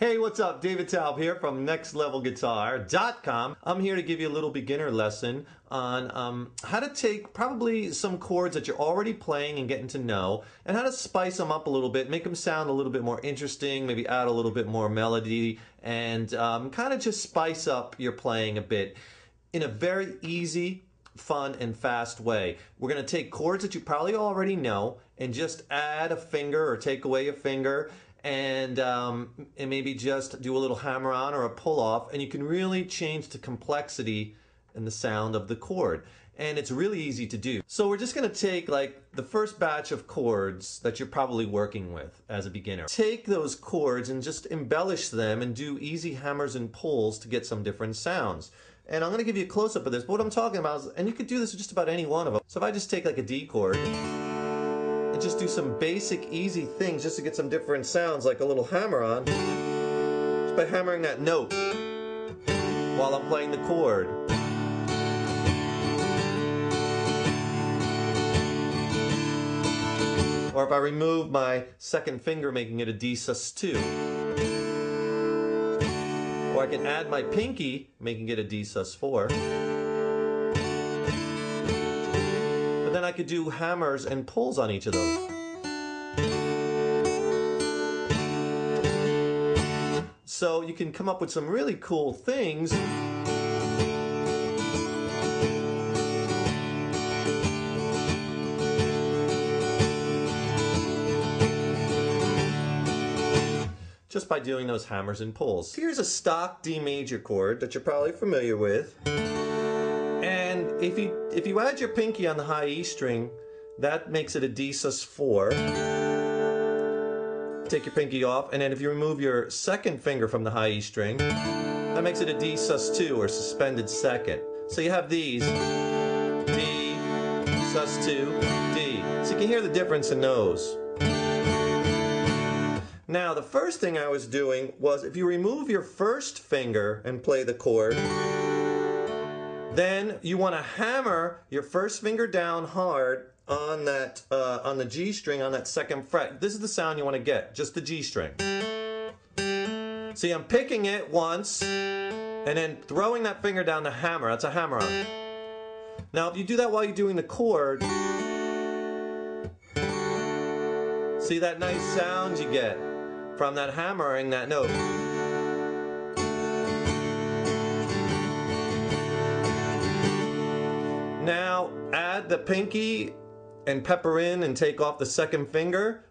Hey, what's up? David Taub here from nextlevelguitar.com. I'm here to give you a little beginner lesson on how to take probably some chords that you're already playing and getting to know, and how to spice them up a little bit, make them sound a little bit more interesting, maybe add a little bit more melody, and kind of just spice up your playing a bit in a very easy, fun, and fast way. We're going to take chords that you probably already know and just add a finger or take away a finger, and maybe just do a little hammer on or a pull off, and you can really change the complexity and the sound of the chord. And it's really easy to do. So we're just going to take like the first batch of chords that you're probably working with as a beginner. Take those chords and just embellish them and do easy hammers and pulls to get some different sounds. And I'm going to give you a close-up of this, but what I'm talking about is, and you could do this with just about any one of them. So if I just take like a D chord and just do some basic easy things just to get some different sounds, like a little hammer on, just by hammering that note while I'm playing the chord. Or if I remove my second finger, making it a D sus2. Or I can add my pinky, making it a D sus4. But then I could do hammers and pulls on each of those. So you can come up with some really cool things. Just by doing those hammers and pulls. Here's a stock D major chord that you're probably familiar with. And if you add your pinky on the high E string, that makes it a D sus4. Take your pinky off, and then if you remove your second finger from the high E string, that makes it a D sus2, or suspended second. So you have these, D, sus2, D. So you can hear the difference in those. Now, the first thing I was doing was, if you remove your first finger and play the chord, then you want to hammer your first finger down hard on that on the G string on that second fret. This is the sound you want to get, just the G string. See, I'm picking it once and then throwing that finger down the hammer. That's a hammer on. Now, if you do that while you're doing the chord, see that nice sound you get from that hammering that note. Now add the pinky and pepper in and take off the second finger.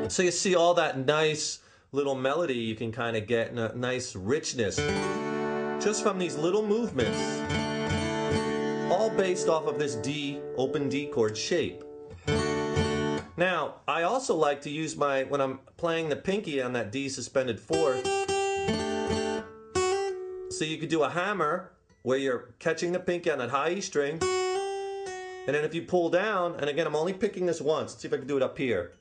So you see all that nice little melody you can kind of get, and a nice richness just from these little movements, all based off of this D, open D chord shape. Now, I also like to use when I'm playing the pinky on that D suspended fourth, so you could do a hammer where you're catching the pinky on that high E string, and then if you pull down, and again I'm only picking this once, let's see if I can do it up here.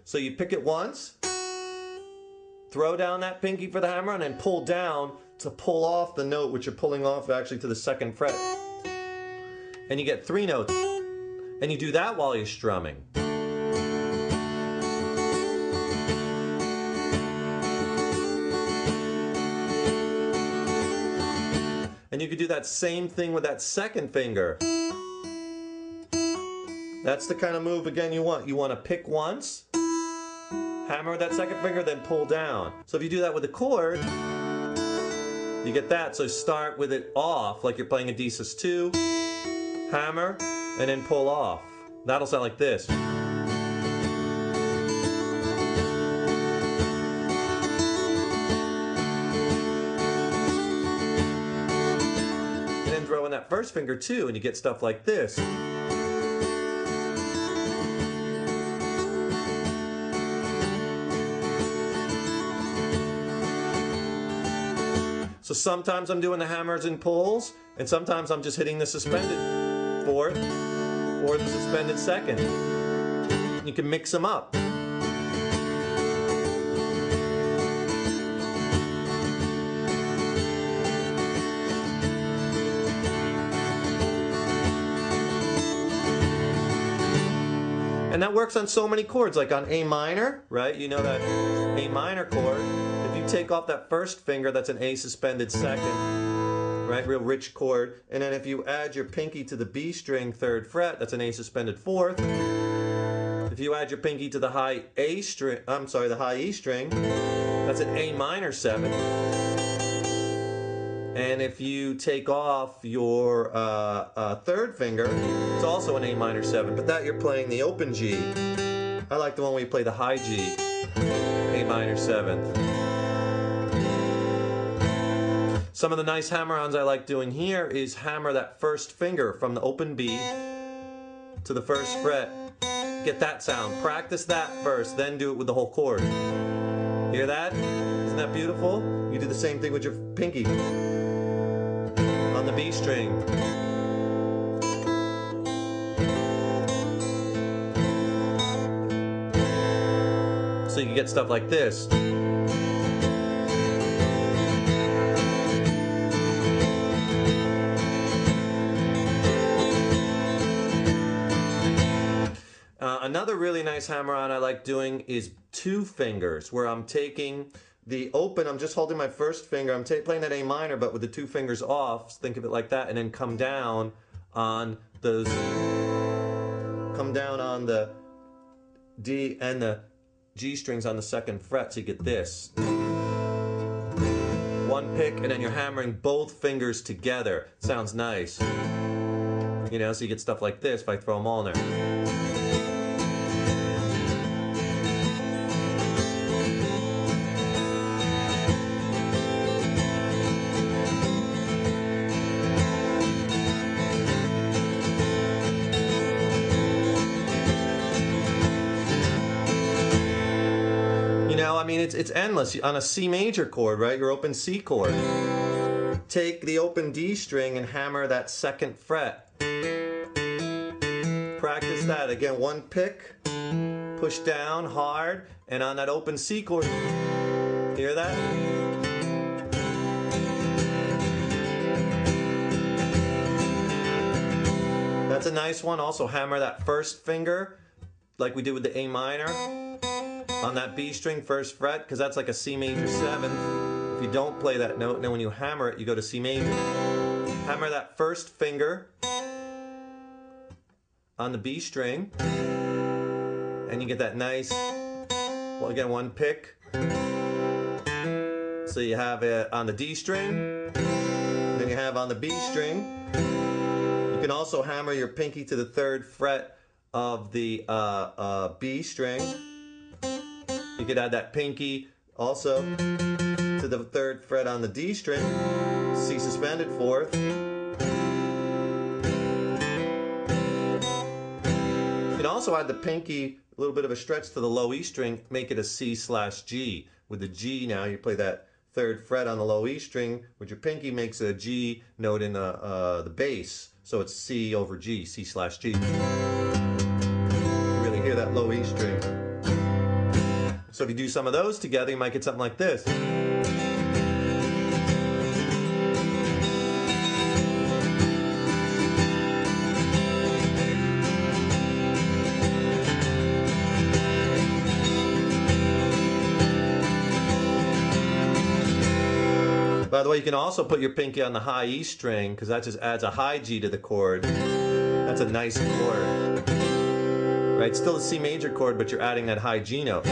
So you pick it once, throw down that pinky for the hammer, and then pull down to pull off the note, which you're pulling off actually to the second fret. And you get 3 notes. And you do that while you're strumming. And you could do that same thing with that second finger. That's the kind of move, again, you want. You want to pick once, hammer with that second finger, then pull down. So if you do that with a chord, you get that. So start with it off, like you're playing a D sus2, hammer, and then pull off. That'll sound like this. And then throw in that first finger too, and you get stuff like this. So sometimes I'm doing the hammers and pulls, and sometimes I'm just hitting the suspended fourth or the suspended second. You can mix them up. And that works on so many chords, like on A minor, right? You know that A minor chord. If you take off that first finger, that's an A suspended second, right? Real rich chord. And then if you add your pinky to the B string 3rd fret, that's an A suspended 4th. If you add your pinky to the high A string, the high E string, that's an A minor 7th. And if you take off your 3rd finger, it's also an A minor 7, but that you're playing the open G. I like the one where you play the high G, A minor 7th. Some of the nice hammer-ons I like doing here is hammer that first finger from the open B to the 1st fret. Get that sound. Practice that first, then do it with the whole chord. Hear that? Isn't that beautiful? You do the same thing with your pinky on the B string. So you can get stuff like this. Another really nice hammer-on I like doing is 2 fingers, where I'm taking the open, I'm just holding my first finger, I'm playing that A minor, but with the 2 fingers off, think of it like that, and then come down on the D and the G strings on the 2nd fret, so you get this. 1 pick, and then you're hammering both fingers together. Sounds nice. You know, so you get stuff like this if I throw them all in there. I mean, it's endless. On a C major chord, right? Your open C chord. Take the open D string and hammer that 2nd fret. Practice that. Again, 1 pick, push down hard, and on that open C chord, hear that? That's a nice one. Also hammer that first finger, like we did with the A minor, on that B string 1st fret, because that's like a C major 7th. If you don't play that note, and then when you hammer it, you go to C major. Hammer that first finger on the B string, and you get that nice, well, again, 1 pick. So you have it on the D string, then you have on the B string. You can also hammer your pinky to the 3rd fret of the B string. You could add that pinky also to the 3rd fret on the D string, C suspended 4th. You can also add the pinky, a little bit of a stretch to the low E string, make it a C/G. With the G now, you play that 3rd fret on the low E string, with your pinky makes a G note in the bass. So it's C over G, C/G. You really hear that low E string. So if you do some of those together, you might get something like this. By the way, you can also put your pinky on the high E string, because that just adds a high G to the chord. That's a nice chord. Right? Still a C major chord, but you're adding that high G note.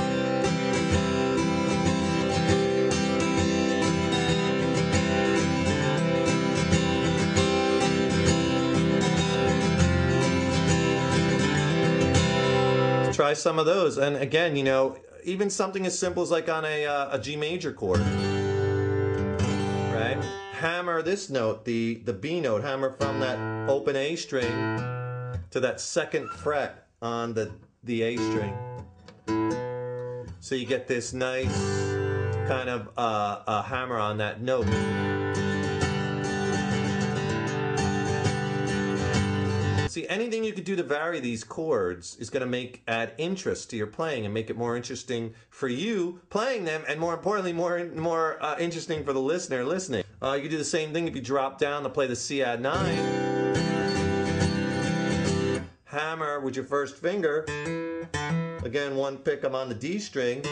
Try some of those, and again, you know, even something as simple as like on a G major chord, right? Hammer this note, the B note, hammer from that open A string to that 2nd fret on the A string. So you get this nice kind of hammer on that note. See, anything you could do to vary these chords is going to add interest to your playing and make it more interesting for you playing them, and more importantly, more interesting for the listener listening. You could do the same thing if you drop down to play the C add 9. hammer with your first finger. Again, one pick, I'm on the D string.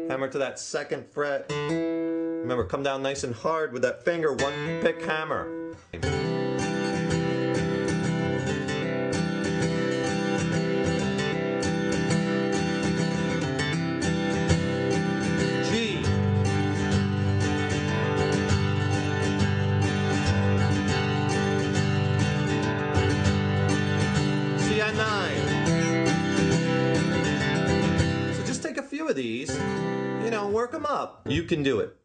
Hammer to that second fret. Remember, come down nice and hard with that finger, one pick hammer. G. C9. So just take a few of these, work them up. You can do it.